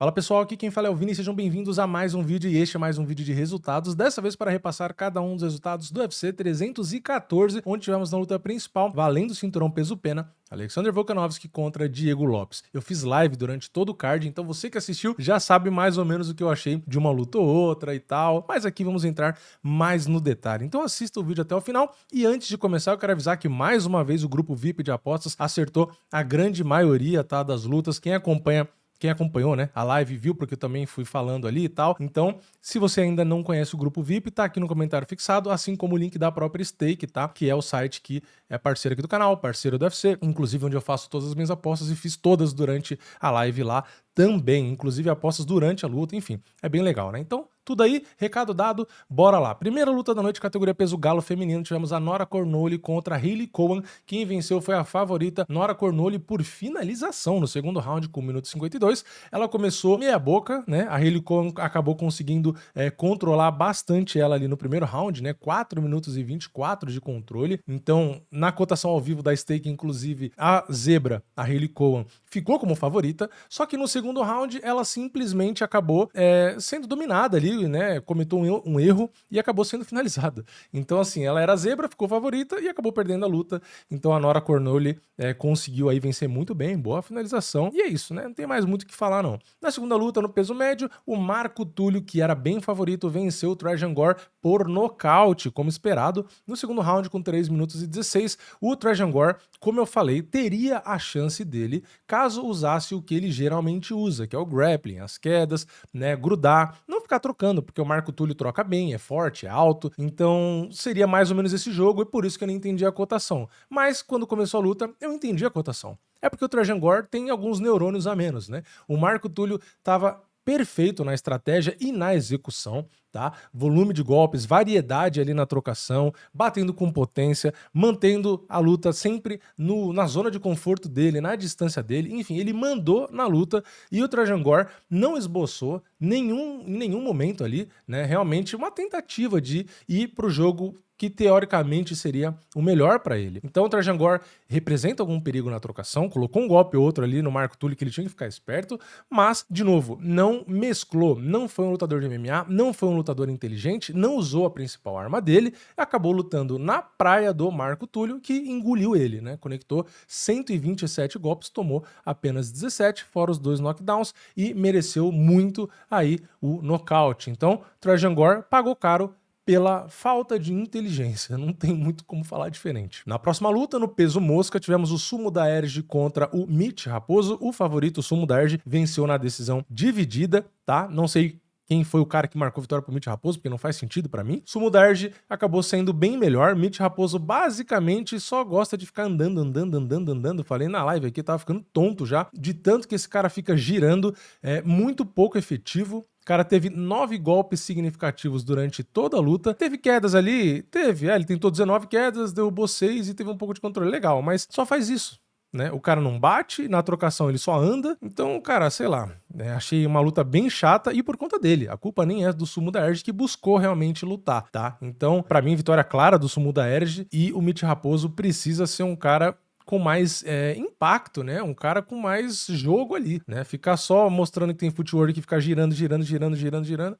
Fala pessoal, aqui quem fala é o Vini, sejam bem-vindos a mais um vídeo e este é mais um vídeo de resultados, dessa vez para repassar cada um dos resultados do UFC 314, onde tivemos na luta principal, valendo o cinturão peso-pena, Alexander Volkanovski contra Diego Lopes. Eu fiz live durante todo o card, então você que assistiu já sabe mais ou menos o que eu achei de uma luta ou outra e tal, mas aqui vamos entrar mais no detalhe. Então assista o vídeo até o final e antes de começar eu quero avisar que mais uma vez o grupo VIP de apostas acertou a grande maioria, tá, das lutas. Quem acompanhou, né, a live viu, porque eu também fui falando ali e tal. Então, se você ainda não conhece o grupo VIP, tá aqui no comentário fixado, assim como o link da própria Stake, tá? Que é o site que é parceiro aqui do canal, parceiro do UFC, inclusive onde eu faço todas as minhas apostas e fiz todas durante a live lá também, inclusive apostas durante a luta, enfim, é bem legal, né? Então, tudo aí, recado dado, bora lá. Primeira luta da noite, categoria peso galo feminino, tivemos a Nora Cornoli contra a Hailey Cowan. Quem venceu foi a favorita Nora Cornoli por finalização no segundo round com 1 minuto e 52. Ela começou meia boca, né? A Hailey Cowan acabou conseguindo controlar bastante ela ali no primeiro round, né? 4 minutos e 24 de controle. Então, na cotação ao vivo da Stake, inclusive, a zebra, a Hailey Cowan, ficou como favorita, só que no segundo round ela simplesmente acabou sendo dominada ali, né, cometeu um erro e acabou sendo finalizada. Então assim, ela era zebra, ficou favorita e acabou perdendo a luta. Então a Nora Cornoli conseguiu aí vencer muito bem, boa finalização. E é isso, né, não tem mais muito o que falar não. Na segunda luta, no peso médio, o Marco Túlio, que era bem favorito, venceu o Trajan Gore por nocaute, como esperado, no segundo round com 3 minutos e 16. O Trajan Gore, como eu falei, teria a chance dele caso usasse o que ele geralmente usa, que é o grappling, as quedas, né, grudar, não ficar trocando, porque o Marco Túlio troca bem, é forte, é alto, então seria mais ou menos esse jogo e por isso que eu não entendi a cotação. Mas quando começou a luta, eu entendi a cotação. É porque o Trajan Gore tem alguns neurônios a menos, né? O Marco Túlio estava perfeito na estratégia e na execução, tá? Volume de golpes, variedade ali na trocação, batendo com potência, mantendo a luta sempre na zona de conforto dele, na distância dele, enfim, ele mandou na luta e o Trajan Gore não esboçou em nenhum momento ali, né, realmente uma tentativa de ir pro jogo que teoricamente seria o melhor para ele. Então o Trajan Gore representa algum perigo na trocação, colocou um golpe ou outro ali no Marco Túlio que ele tinha que ficar esperto, mas, de novo, não mesclou, não foi um lutador de MMA, não foi um lutador inteligente, não usou a principal arma dele, acabou lutando na praia do Marco Túlio, que engoliu ele, né? Conectou 127 golpes, tomou apenas 17, fora os 2 knockdowns, e mereceu muito aí o nocaute. Então, Trajan Gore pagou caro pela falta de inteligência, não tem muito como falar diferente. Na próxima luta, no peso mosca, tivemos o Sumo Daerge contra o Mitch Raposo. O favorito, o Sumo Daerge, venceu na decisão dividida, tá? Não sei quem foi o cara que marcou vitória pro Mitch Raposo, porque não faz sentido pra mim. Sumo Daerge acabou sendo bem melhor. Mitch Raposo basicamente só gosta de ficar andando. Falei na live aqui, tava ficando tonto já, de tanto que esse cara fica girando, muito pouco efetivo. O cara teve 9 golpes significativos durante toda a luta. Teve quedas ali? Teve. Ele tentou 19 quedas, derrubou 6 e teve um pouco de controle legal, mas só faz isso, né? O cara não bate, na trocação ele só anda. Então, cara, sei lá, achei uma luta bem chata e por conta dele. A culpa nem é do Sumo Daerge, que buscou realmente lutar, tá? Então, pra mim, vitória clara do Sumo Daerge, e o Mitch Raposo precisa ser um cara com mais impacto, né? Um cara com mais jogo ali, né? Ficar só mostrando que tem footwork, ficar girando,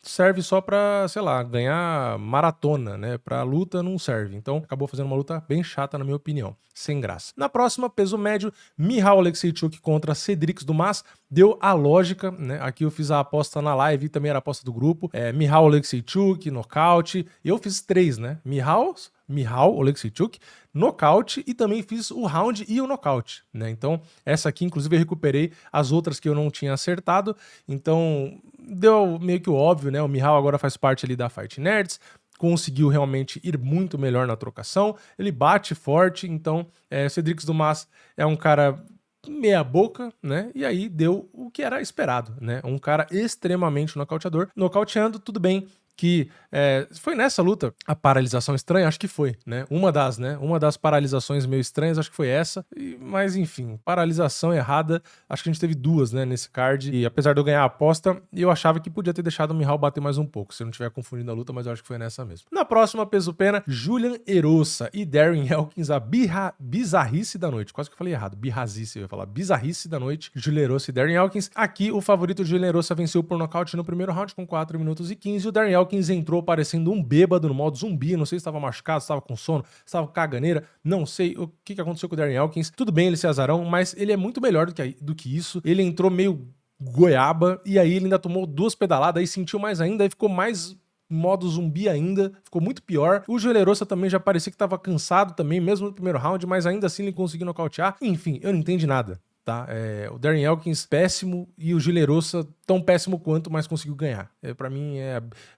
serve só pra, sei lá, ganhar maratona, né? Pra luta não serve. Então, acabou fazendo uma luta bem chata, na minha opinião. Sem graça. Na próxima, peso médio, Michal Aleksiejczuk contra Cedric Dumas. Deu a lógica, né? Aqui eu fiz a aposta na live e também era a aposta do grupo. Michal Aleksiejczuk, nocaute. Eu fiz 3, né? Michal Aleksiejczuk, nocaute, e também fiz o round e o nocaute, né? Então, essa aqui, inclusive, eu recuperei as outras que eu não tinha acertado. Então, deu meio que o óbvio, né? O Michal agora faz parte ali da Fight Nerds, conseguiu realmente ir muito melhor na trocação, ele bate forte, então Cedric Dumas é um cara meia boca, né? E aí deu o que era esperado, né? Um cara extremamente nocauteador. Nocauteando, tudo bem que foi nessa luta a paralisação estranha, acho que foi, né? Uma das paralisações meio estranhas, acho que foi essa. Mas enfim, paralisação errada, acho que a gente teve duas, né, nesse card. E apesar de eu ganhar a aposta, eu achava que podia ter deixado o Mihal bater mais um pouco, se eu não tiver confundindo a luta, mas eu acho que foi nessa mesmo. Na próxima, peso pena, Julian Erosa e Darren Elkins, a bizarrice da noite. Quase que eu falei errado, birrazice, eu ia falar bizarrice da noite. Julian Erosa e Darren Elkins. Aqui, o favorito Julian Erosa venceu por nocaute no primeiro round com 4 minutos e 15. O Darren Elkins entrou parecendo um bêbado no modo zumbi. Não sei se estava machucado, se estava com sono, se estava com caganeira. Não sei o que aconteceu com o Darren Elkins. Tudo bem ele ser azarão, mas ele é muito melhor do que isso. Ele entrou meio goiaba e aí ele ainda tomou 2 pedaladas, aí sentiu mais ainda, aí ficou mais modo zumbi ainda, ficou muito pior. O Julian Erosa também já parecia que estava cansado também, mesmo no primeiro round, mas ainda assim ele conseguiu nocautear. Enfim, eu não entendi nada. Tá? O Darren Elkins péssimo e o Julian Erosa tão péssimo quanto, mas conseguiu ganhar. Pra mim,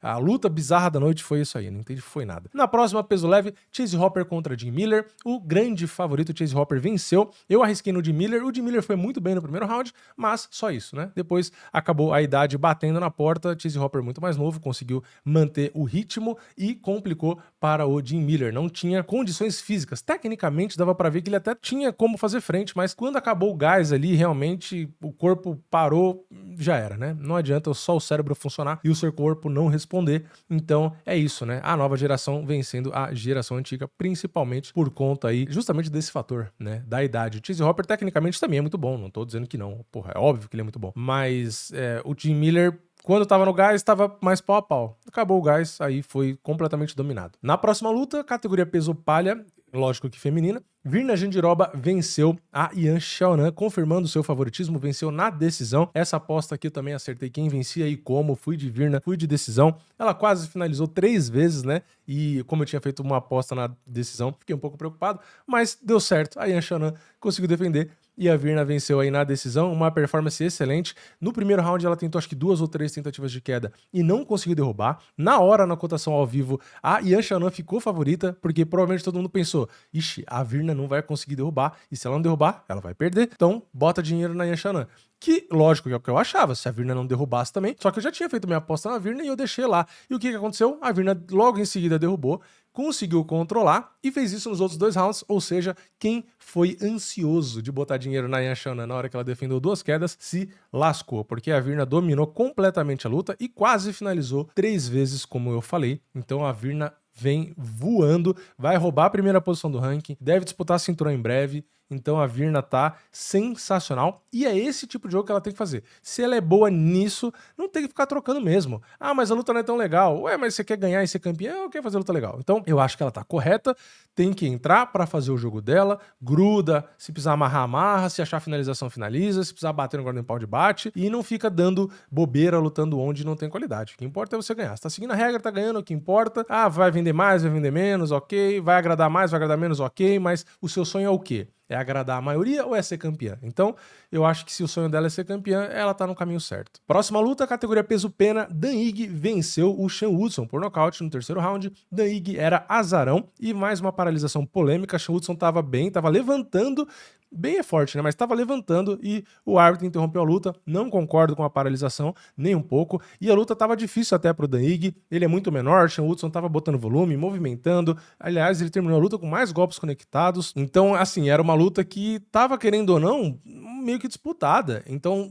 a luta bizarra da noite foi isso aí, não entendi, foi nada. Na próxima, peso leve, Chase Hopper contra Jim Miller. O grande favorito Chase Hopper venceu. Eu arrisquei no Jim Miller, o Jim Miller foi muito bem no primeiro round, mas só isso, né? Depois acabou a idade batendo na porta, Chase Hopper muito mais novo, conseguiu manter o ritmo e complicou para o Jim Miller. Não tinha condições físicas. Tecnicamente, dava pra ver que ele até tinha como fazer frente, mas quando acabou o gás ali, realmente o corpo parou, já era, né? Não adianta só o cérebro funcionar e o seu corpo não responder. Então é isso, né? A nova geração vencendo a geração antiga, principalmente por conta aí justamente desse fator, né? Da idade. O Chase Hopper tecnicamente também é muito bom, não tô dizendo que não. Porra, é óbvio que ele é muito bom. Mas o Jim Miller, quando tava no gás, tava mais pau a pau. Acabou o gás, aí foi completamente dominado. Na próxima luta, categoria peso palha, lógico que feminina, Virna Jandiroba venceu a Yan Xiaonan, confirmando seu favoritismo, venceu na decisão. Essa aposta aqui eu também acertei quem vencia e como, fui de Virna, fui de decisão. Ela quase finalizou 3 vezes, né? E como eu tinha feito uma aposta na decisão, fiquei um pouco preocupado, mas deu certo. A Yan Xiaonan conseguiu defender e a Virna venceu aí na decisão, uma performance excelente. No primeiro round ela tentou acho que 2 ou 3 tentativas de queda e não conseguiu derrubar. Na hora, na cotação ao vivo, a Yan Xiaonan ficou favorita, porque provavelmente todo mundo pensou, ixi, a Virna não vai conseguir derrubar, e se ela não derrubar, ela vai perder. Então, bota dinheiro na Yan Xiaonan. Que, lógico, que é o que eu achava, se a Virna não derrubasse também. Só que eu já tinha feito minha aposta na Virna e eu deixei lá. E o que aconteceu? A Virna logo em seguida derrubou, conseguiu controlar e fez isso nos outros 2 rounds. Ou seja, quem foi ansioso de botar dinheiro na Yan Xiaonan na hora que ela defendeu 2 quedas, se lascou. Porque a Virna dominou completamente a luta e quase finalizou 3 vezes, como eu falei. Então a Virna vem voando, vai roubar a primeira posição do ranking, deve disputar cinturão em breve. Então a Virna tá sensacional e é esse tipo de jogo que ela tem que fazer. Se ela é boa nisso, não tem que ficar trocando mesmo. Ah, mas a luta não é tão legal. Ué, mas você quer ganhar e ser campeão? Eu quero fazer luta legal. Então eu acho que ela tá correta, tem que entrar pra fazer o jogo dela, gruda, se precisar amarrar, amarra, se achar finalização, finaliza, se precisar bater no guarda pau de bate e não fica dando bobeira lutando onde não tem qualidade. O que importa é você ganhar. Você tá seguindo a regra, tá ganhando, o que importa. Ah, vai vender mais, vai vender menos, ok. Vai agradar mais, vai agradar menos, ok. Mas o seu sonho é o quê? É agradar a maioria ou é ser campeã? Então, eu acho que se o sonho dela é ser campeã, ela tá no caminho certo. Próxima luta, categoria peso pena, Dan Ige venceu o Sean Woodson por nocaute no terceiro round. Dan Ige era azarão e mais uma paralisação polêmica. Sean Woodson tava bem, tava levantando, bem é forte, né? Mas tava levantando e o árbitro interrompeu a luta. Não concordo com a paralisação, nem um pouco. E a luta tava difícil até pro Dan Ige. Ele é muito menor, Sean Woodson tava botando volume, movimentando. Aliás, ele terminou a luta com mais golpes conectados. Então, assim, era uma luta que tava, querendo ou não, meio que disputada. Então,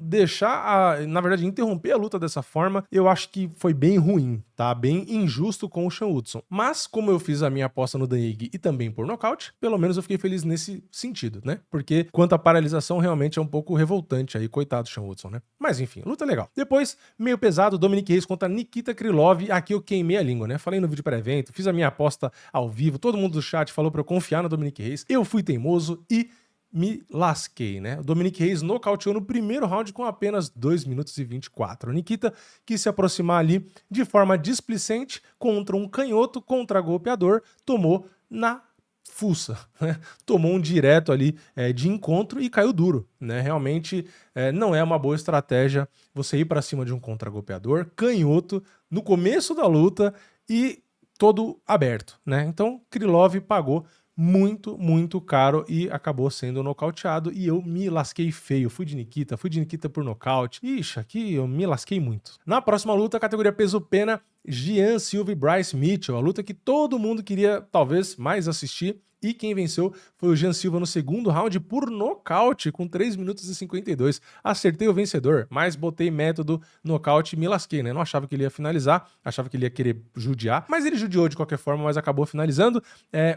na verdade, interromper a luta dessa forma, eu acho que foi bem ruim, tá? Bem injusto com o Sean Woodson. Mas, como eu fiz a minha aposta no Dan Ige e também por nocaute, pelo menos eu fiquei feliz nesse sentido, né? Porque, quanto à paralisação, realmente é um pouco revoltante aí, coitado do Sean Woodson, né? Mas, enfim, luta legal. Depois, meio pesado, Dominic Reyes contra Nikita Krylov. Aqui eu queimei a língua, né? Falei no vídeo pré-evento, fiz a minha aposta ao vivo, todo mundo do chat falou pra eu confiar no Dominic Reyes. Eu fui teimoso e me lasquei, né? O Dominic Reyes nocauteou no primeiro round com apenas 2 minutos e 24. O Nikita quis se aproximar ali de forma displicente contra um canhoto contra-golpeador, tomou na fuça, né? Tomou um direto ali de encontro e caiu duro, né? Realmente não é uma boa estratégia você ir para cima de um contra-golpeador canhoto no começo da luta e todo aberto, né? Então Krylov pagou muito, muito caro e acabou sendo nocauteado e eu me lasquei feio. Fui de Nikita por nocaute. Ixi, aqui eu me lasquei muito. Na próxima luta, categoria peso pena, Jean Silva e Bryce Mitchell, a luta que todo mundo queria talvez mais assistir. E quem venceu foi o Jean Silva no segundo round por nocaute, com 3 minutos e 52. Acertei o vencedor, mas botei método nocaute e me lasquei, né? Não achava que ele ia finalizar, achava que ele ia querer judiar, mas ele judiou de qualquer forma, mas acabou finalizando.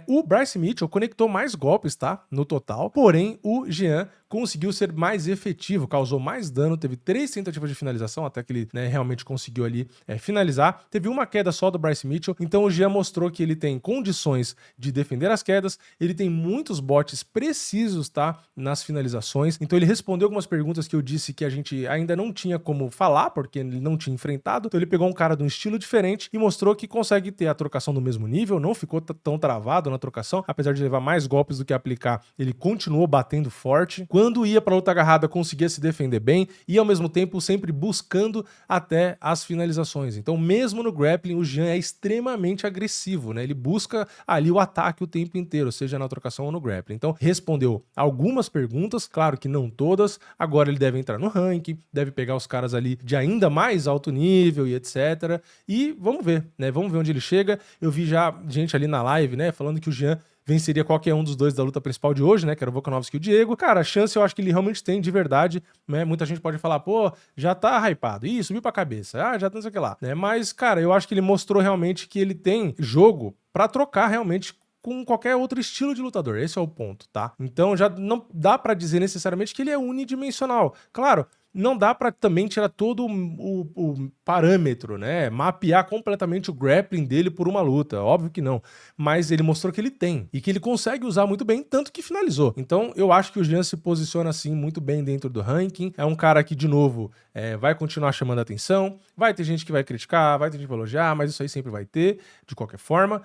O Bryce Mitchell conectou mais golpes, tá? No total, porém o Jean conseguiu ser mais efetivo, causou mais dano, teve 3 tentativas de finalização, até que ele, né, realmente conseguiu ali finalizar. Teve uma queda só do Bryce Mitchell, então o Jean mostrou que ele tem condições de defender as quedas, ele tem muitos botes precisos, tá, nas finalizações, então ele respondeu algumas perguntas que eu disse que a gente ainda não tinha como falar, porque ele não tinha enfrentado, então ele pegou um cara de um estilo diferente e mostrou que consegue ter a trocação no mesmo nível, não ficou tão travado na trocação, apesar de levar mais golpes do que aplicar, ele continuou batendo forte. Quando ia pra luta agarrada, conseguia se defender bem e ao mesmo tempo sempre buscando até as finalizações. Então mesmo no grappling, o Jean é extremamente agressivo, né? Ele busca ali o ataque o tempo inteiro, seja na trocação ou no grappling. Então respondeu algumas perguntas, claro que não todas, agora ele deve entrar no ranking, deve pegar os caras ali de ainda mais alto nível e etc. E vamos ver, né? Vamos ver onde ele chega. Eu vi já gente ali na live, né, falando que o Jean venceria qualquer um dos dois da luta principal de hoje, né, que era o Volkanovski e o Diego. Cara, a chance eu acho que ele realmente tem de verdade, né, muita gente pode falar, pô, já tá hypado, ih, subiu pra cabeça, já tá não sei o que lá, né, mas, cara, eu acho que ele mostrou realmente que ele tem jogo pra trocar realmente com qualquer outro estilo de lutador, esse é o ponto, tá? Então já não dá pra dizer necessariamente que ele é unidimensional. Claro, não dá pra também tirar todo o parâmetro, né? Mapear completamente o grappling dele por uma luta, óbvio que não. Mas ele mostrou que ele tem e que ele consegue usar muito bem, tanto que finalizou. Então eu acho que o Jean se posiciona assim muito bem dentro do ranking. É um cara que, de novo, vai continuar chamando a atenção. Vai ter gente que vai criticar, vai ter gente que vai elogiar, mas isso aí sempre vai ter, de qualquer forma.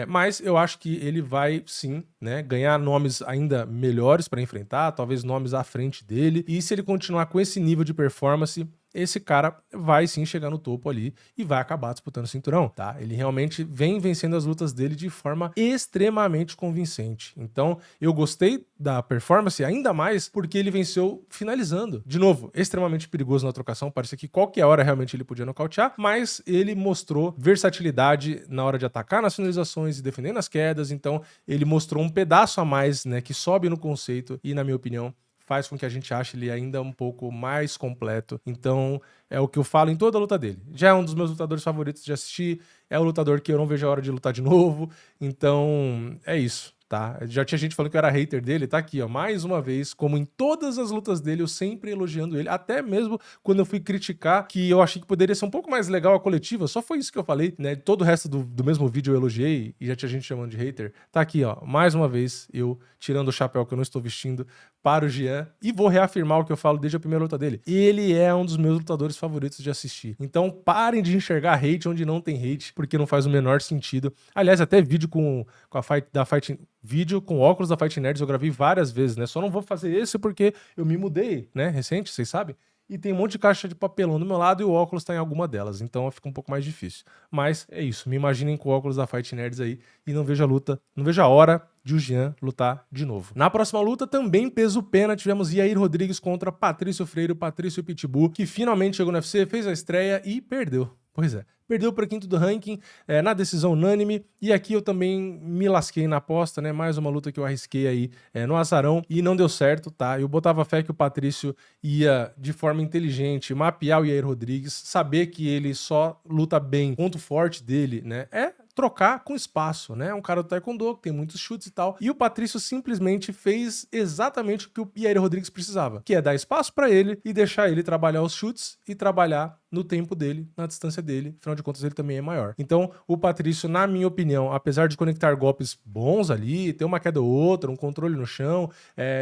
Mas eu acho que ele vai sim, né, ganhar nomes ainda melhores para enfrentar, talvez nomes à frente dele. E se ele continuar com esse nível de performance, esse cara vai sim chegar no topo ali e vai acabar disputando o cinturão, tá? Ele realmente vem vencendo as lutas dele de forma extremamente convincente. Então, eu gostei da performance ainda mais porque ele venceu finalizando. De novo, extremamente perigoso na trocação, parecia que qualquer hora realmente ele podia nocautear, mas ele mostrou versatilidade na hora de atacar nas finalizações e defender nas quedas, então ele mostrou um pedaço a mais, né, que sobe no conceito e, na minha opinião, faz com que a gente ache ele ainda um pouco mais completo. Então, é o que eu falo em toda a luta dele. Já é um dos meus lutadores favoritos de assistir, é o lutador que eu não vejo a hora de lutar de novo. Então, é isso, tá? Já tinha gente falando que eu era hater dele, tá aqui, ó, mais uma vez, como em todas as lutas dele, eu sempre elogiando ele, até mesmo quando eu fui criticar que eu achei que poderia ser um pouco mais legal a coletiva, só foi isso que eu falei, né? Todo o resto do mesmo vídeo eu elogiei e já tinha gente chamando de hater. Tá aqui, ó, mais uma vez, eu tirando o chapéu que eu não estou vestindo para o Jean e vou reafirmar o que eu falo desde a primeira luta dele. Ele é um dos meus lutadores favoritos de assistir. Então parem de enxergar hate onde não tem hate, porque não faz o menor sentido. Aliás, até vídeo com a Fight vídeo com óculos da Fight Nerds eu gravei várias vezes, né? Só não vou fazer esse porque eu me mudei, né? Recente, vocês sabem? E tem um monte de caixa de papelão do meu lado e o óculos tá em alguma delas, então fica um pouco mais difícil. Mas é isso, me imaginem com o óculos da Fight Nerds aí e não vejo a luta, não vejo a hora de o Jean lutar de novo. Na próxima luta, também peso pena, tivemos Yair Rodrigues contra Patrício Freire, Patrício Pitbull, que finalmente chegou no UFC, fez a estreia e perdeu. Pois é, perdeu para quinto do ranking, na decisão unânime, e aqui eu também me lasquei na aposta, né, mais uma luta que eu arrisquei aí no azarão, e não deu certo, tá, eu botava fé que o Patrício ia, de forma inteligente, mapear o Yair Rodrigues, saber que ele só luta bem, ponto forte dele, né, trocar com espaço, né? Um cara do taekwondo que tem muitos chutes e tal. E o Patrício simplesmente fez exatamente o que o Yair Rodrigues precisava, que é dar espaço para ele e deixar ele trabalhar os chutes e trabalhar no tempo dele, na distância dele. Afinal de contas, ele também é maior. Então, o Patrício, na minha opinião, apesar de conectar golpes bons ali, ter uma queda ou outra, um controle no chão,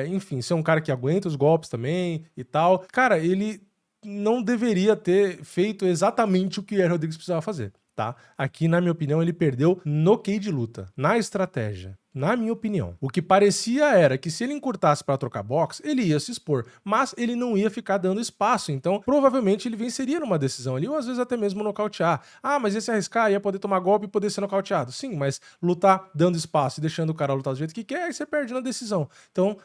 enfim, ser um cara que aguenta os golpes também e tal, cara, ele não deveria ter feito exatamente o que o Yair Rodrigues precisava fazer. Tá? Aqui, na minha opinião, ele perdeu no Kei de luta, na estratégia. Na minha opinião. O que parecia era que se ele encurtasse para trocar boxe, ele ia se expor, mas ele não ia ficar dando espaço, então provavelmente ele venceria numa decisão ali, ou às vezes até mesmo nocautear. Ah, mas ia se arriscar, ia poder tomar golpe e poder ser nocauteado. Sim, mas lutar dando espaço e deixando o cara lutar do jeito que quer, aí você perde na decisão. Então,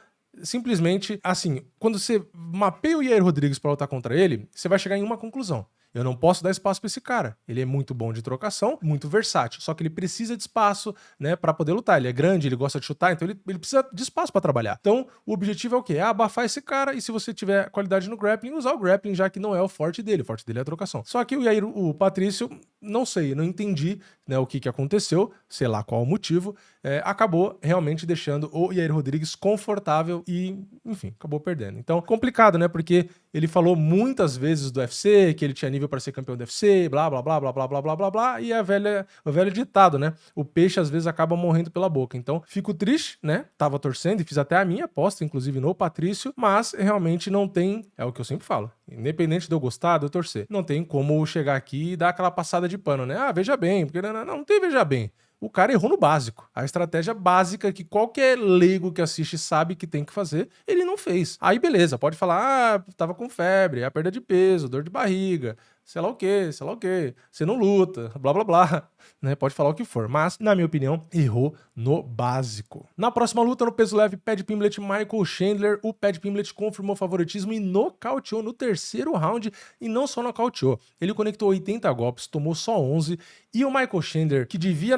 simplesmente, assim, quando você mapeia o Yair Rodrigues para lutar contra ele, você vai chegar em uma conclusão. Eu não posso dar espaço para esse cara. Ele é muito bom de trocação, muito versátil, só que ele precisa de espaço, né, para poder lutar. Ele é grande, ele gosta de chutar, então ele precisa de espaço para trabalhar. Então, o objetivo é o quê? É abafar esse cara e se você tiver qualidade no grappling, usar o grappling, já que não é o forte dele. O forte dele é a trocação. Só que o Patrício, não sei, não entendi, né, o que aconteceu, sei lá qual o motivo, acabou realmente deixando o Yair Rodrigues confortável e, enfim, acabou perdendo. Então, complicado, né, porque ele falou muitas vezes do UFC, que ele tinha nível para ser campeão do UFC, blá, blá, blá, blá, blá, blá, blá, blá, blá, e o velho ditado, né, o peixe às vezes acaba morrendo pela boca. Então, fico triste, né, tava torcendo e fiz até a minha aposta, inclusive no Patrício, mas realmente não tem, é o que eu sempre falo, independente de eu gostar, de eu torcer, não tem como chegar aqui e dar aquela passada de pano, né, veja bem, porque não tem veja bem. O cara errou no básico. A estratégia básica que qualquer leigo que assiste sabe que tem que fazer, ele não fez. Aí beleza, pode falar, tava com febre, a perda de peso, dor de barriga, sei lá o quê, você não luta, blá blá blá, né? Pode falar o que for, mas, na minha opinião, errou no básico. Na próxima luta, no peso leve, Paddy Pimblett, Michael Chandler, o Paddy Pimblett confirmou favoritismo e nocauteou no terceiro round, e não só nocauteou, ele conectou 80 golpes, tomou só 11, e o Michael Chandler, que devia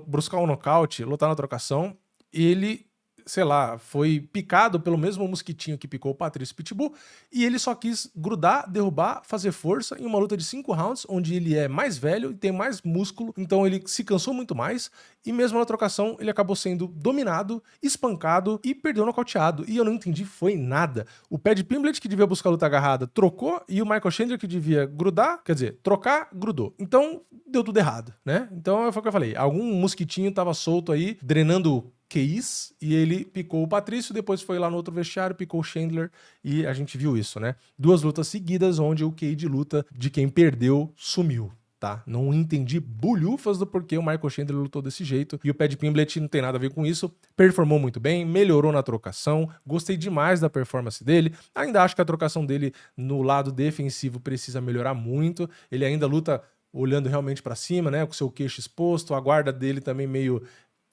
buscar um nocaute, lutar na trocação, ele, sei lá, foi picado pelo mesmo mosquitinho que picou o Patrício Pitbull e ele só quis grudar, derrubar, fazer força em uma luta de 5 rounds, onde ele é mais velho e tem mais músculo, então ele se cansou muito mais e mesmo na trocação ele acabou sendo dominado, espancado e perdeu nocauteado. E eu não entendi, foi nada. O Paddy Pimblett, que devia buscar luta agarrada, trocou e o Michael Chandler, que devia grudar, quer dizer, trocar, grudou. Então deu tudo errado, né? Então foi o que eu falei, algum mosquitinho tava solto aí, drenando QIs, e ele picou o Patrício, depois foi lá no outro vestiário, picou o Chandler, e a gente viu isso, né? 2 lutas seguidas, onde o QI de luta de quem perdeu sumiu, tá? Não entendi bulhufas do porquê o Michael Chandler lutou desse jeito, e o Paddy Pimblett não tem nada a ver com isso, performou muito bem, melhorou na trocação, gostei demais da performance dele, ainda acho que a trocação dele no lado defensivo precisa melhorar muito, ele ainda luta olhando realmente pra cima, né, com seu queixo exposto, a guarda dele também meio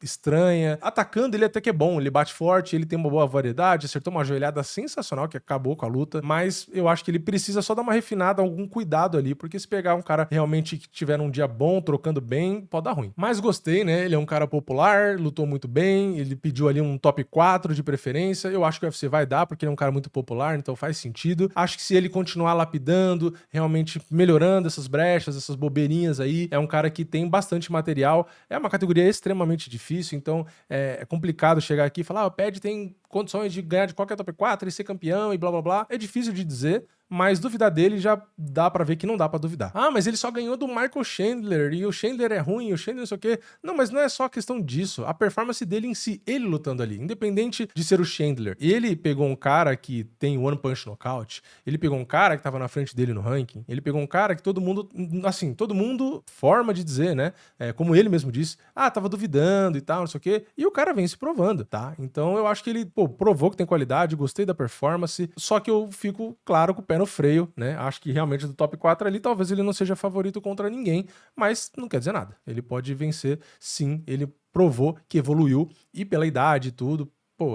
estranha. Atacando ele até que é bom, ele bate forte, ele tem uma boa variedade, acertou uma joelhada sensacional que acabou com a luta, mas eu acho que ele precisa só dar uma refinada, algum cuidado ali, porque se pegar um cara realmente que tiver um dia bom, trocando bem, pode dar ruim. Mas gostei, né? Ele é um cara popular, lutou muito bem, ele pediu ali um top 4 de preferência, eu acho que o UFC vai dar, porque ele é um cara muito popular, então faz sentido. Acho que se ele continuar lapidando, realmente melhorando essas brechas, essas bobeirinhas aí, é um cara que tem bastante material, é uma categoria extremamente difícil, então é complicado chegar aqui e falar, o Paddy tem condições de ganhar de qualquer top 4 e ser campeão e blá blá blá. É difícil de dizer, mas duvidar dele já dá pra ver que não dá pra duvidar. Ah, mas ele só ganhou do Michael Chandler e o Chandler é ruim, o Chandler não sei o quê. Não, mas não é só questão disso. A performance dele em si, ele lutando ali, independente de ser o Chandler. Ele pegou um cara que tem One Punch Knockout, ele pegou um cara que tava na frente dele no ranking, ele pegou um cara que todo mundo, assim, todo mundo, forma de dizer, né? Como ele mesmo disse, tava duvidando e tal, não sei o quê, e o cara vem se provando, tá? Então eu acho que ele, provou que tem qualidade, gostei da performance, só que eu fico, claro, com o pé no freio, né? Acho que realmente do top 4 ali, talvez ele não seja favorito contra ninguém, mas não quer dizer nada. Ele pode vencer, sim, ele provou que evoluiu, e pela idade e tudo,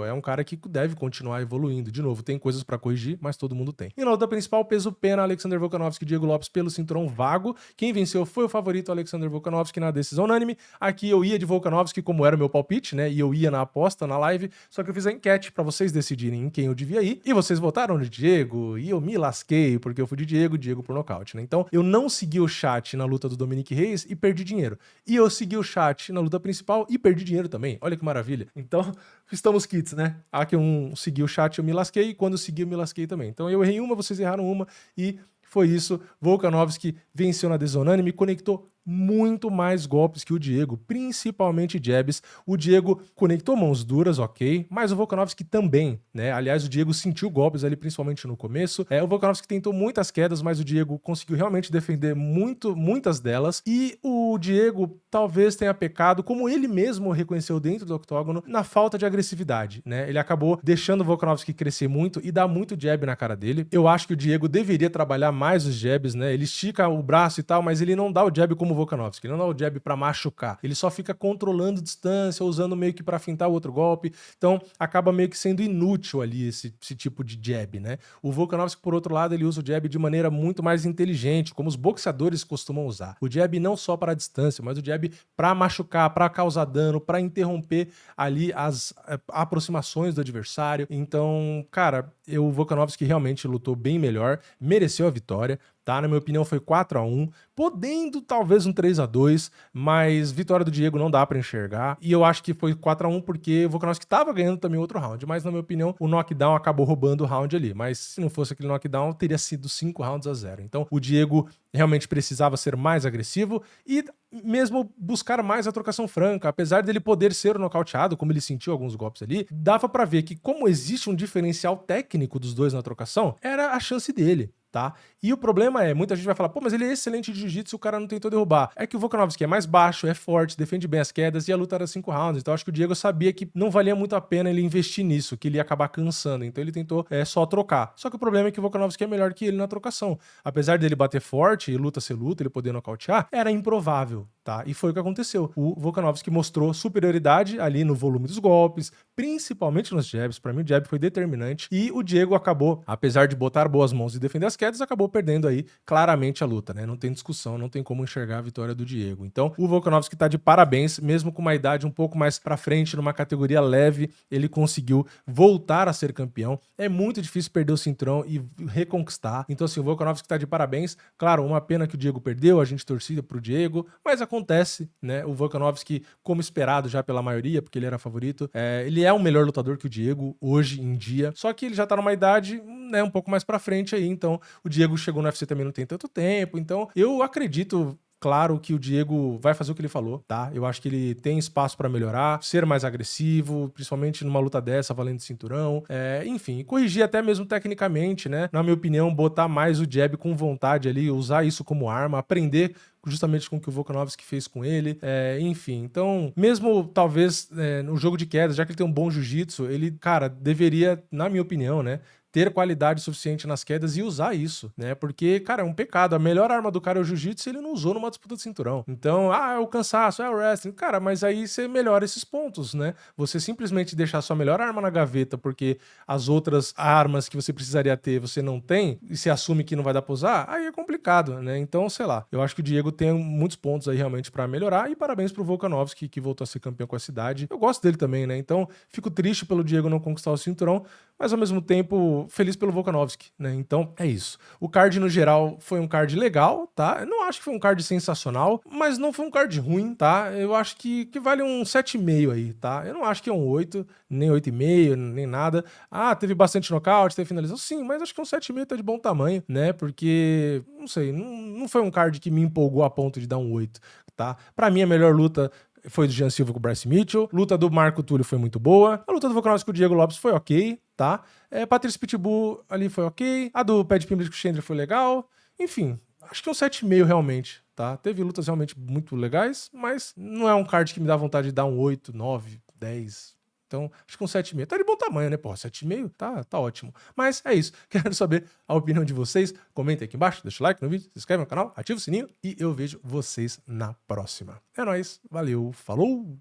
é um cara que deve continuar evoluindo. De novo, tem coisas pra corrigir, mas todo mundo tem. E na luta principal, peso pena, Alexander Volkanovski e Diego Lopes pelo cinturão vago. Quem venceu foi o favorito Alexander Volkanovski na decisão unânime. Aqui eu ia de Volkanovski, como era o meu palpite, né? E eu ia na aposta, na live, só que eu fiz a enquete pra vocês decidirem em quem eu devia ir. E vocês votaram de Diego, e eu me lasquei, porque eu fui de Diego por nocaute, né? Então, eu não segui o chat na luta do Dominic Reyes e perdi dinheiro. E eu segui o chat na luta principal e perdi dinheiro também. Olha que maravilha. Então, estamos kits, né? Que eu segui o chat, eu me lasquei, e quando eu segui, eu me lasquei também. Então eu errei uma, vocês erraram uma, e foi isso. Volkanovski venceu na decisão unânime, conectou muito mais golpes que o Diego, principalmente jabs. O Diego conectou mãos duras, ok, mas o Volkanovski também, né? Aliás, o Diego sentiu golpes ali, principalmente no começo. O Volkanovski tentou muitas quedas, mas o Diego conseguiu realmente defender muitas delas. E o Diego talvez tenha pecado, como ele mesmo reconheceu dentro do octógono, na falta de agressividade, né? Ele acabou deixando o Volkanovski crescer muito e dar muito jab na cara dele. Eu acho que o Diego deveria trabalhar mais os jabs, né? Ele estica o braço e tal, mas ele não dá o jab como o Volkanovski, ele não dá o jab pra machucar, ele só fica controlando distância, usando meio que pra fintar o outro golpe, então acaba meio que sendo inútil ali esse tipo de jab, né? O Volkanovski, por outro lado, ele usa o jab de maneira muito mais inteligente, como os boxeadores costumam usar. O jab não só para a distância, mas o jab para machucar, para causar dano, para interromper ali as aproximações do adversário. Então, cara, o Volkanovski realmente lutou bem melhor, mereceu a vitória. Tá? Na minha opinião foi 4-1, podendo talvez um 3-2, mas vitória do Diego não dá pra enxergar, e eu acho que foi 4-1 porque o Volkanovski tava ganhando também outro round, mas na minha opinião o knockdown acabou roubando o round ali, mas se não fosse aquele knockdown teria sido 5 rounds a 0, então o Diego realmente precisava ser mais agressivo e mesmo buscar mais a trocação franca, apesar dele poder ser nocauteado, como ele sentiu alguns golpes ali, dava pra ver que como existe um diferencial técnico dos dois na trocação, era a chance dele. Tá? E o problema é, muita gente vai falar, pô, mas ele é excelente de jiu-jitsu e o cara não tentou derrubar. É que o Volkanovski é mais baixo, é forte, defende bem as quedas e a luta era 5 rounds. Então acho que o Diego sabia que não valia muito a pena ele investir nisso, que ele ia acabar cansando. Então ele tentou só trocar. Só que o problema é que o Volkanovski é melhor que ele na trocação. Apesar dele bater forte e luta ser luta, ele poder nocautear, era improvável. Tá? E foi o que aconteceu. O Volkanovski mostrou superioridade ali no volume dos golpes, principalmente nos jabs. Pra mim o jab foi determinante. E o Diego acabou, apesar de botar boas mãos e defender as quedas, acabou perdendo aí claramente a luta, né? Não tem discussão, não tem como enxergar a vitória do Diego. Então, o Volkanovski tá de parabéns, mesmo com uma idade um pouco mais pra frente, numa categoria leve, ele conseguiu voltar a ser campeão. É muito difícil perder o cinturão e reconquistar. Então, assim, o Volkanovski tá de parabéns. Claro, uma pena que o Diego perdeu, a gente torcida pro Diego, mas acontece, né? O Volkanovski, como esperado já pela maioria, porque ele era favorito, ele é um melhor lutador que o Diego hoje em dia, só que ele já tá numa idade, né, um pouco mais pra frente aí, então o Diego chegou no UFC também não tem tanto tempo, então eu acredito. Claro que o Diego vai fazer o que ele falou, tá? Eu acho que ele tem espaço pra melhorar, ser mais agressivo, principalmente numa luta dessa, valendo cinturão. Enfim, corrigir até mesmo tecnicamente, né? Na minha opinião, botar mais o jab com vontade ali, usar isso como arma, aprender justamente com o que o Volkanovski fez com ele. Enfim, então, mesmo talvez no jogo de quedas, já que ele tem um bom jiu-jitsu, ele, cara, deveria, na minha opinião, né? Ter qualidade suficiente nas quedas e usar isso, né? Porque, cara, é um pecado. A melhor arma do cara é o jiu-jitsu e ele não usou numa disputa de cinturão. Então, é o cansaço, é o wrestling. Cara, mas aí você melhora esses pontos, né? Você simplesmente deixar sua melhor arma na gaveta porque as outras armas que você precisaria ter você não tem e você assume que não vai dar pra usar, aí é complicado, né? Então, sei lá. Eu acho que o Diego tem muitos pontos aí realmente pra melhorar e parabéns pro Volkanovski que voltou a ser campeão com a cidade. Eu gosto dele também, né? Então, fico triste pelo Diego não conquistar o cinturão, mas ao mesmo tempo feliz pelo Volkanovski, né? Então é isso. O card no geral foi um card legal, tá? Eu não acho que foi um card sensacional, mas não foi um card ruim, tá? Eu acho que vale um 7,5 aí, tá? Eu não acho que é um 8, nem 8,5, nem nada. Ah, teve bastante nocaute, teve finalização, sim, mas acho que um 7,5 tá de bom tamanho, né? Porque, não sei, não foi um card que me empolgou a ponto de dar um 8, tá? Pra mim a melhor luta foi do Jean Silva com o Bryce Mitchell. Luta do Marco Túlio foi muito boa. A luta do Volkanovski com o Diego Lopes foi ok, tá? Patrício Pitbull ali foi ok. A do Pat Pimblet com o Chandler foi legal. Enfim, acho que um 7,5 realmente, tá? Teve lutas realmente muito legais, mas não é um card que me dá vontade de dar um 8, 9, 10... Então, acho que um 7,5 tá de bom tamanho, né? Pô, 7,5 tá ótimo. Mas é isso. Quero saber a opinião de vocês. Comentem aqui embaixo, deixa o like no vídeo, se inscreve no canal, ativa o sininho e eu vejo vocês na próxima. É nóis, valeu, falou!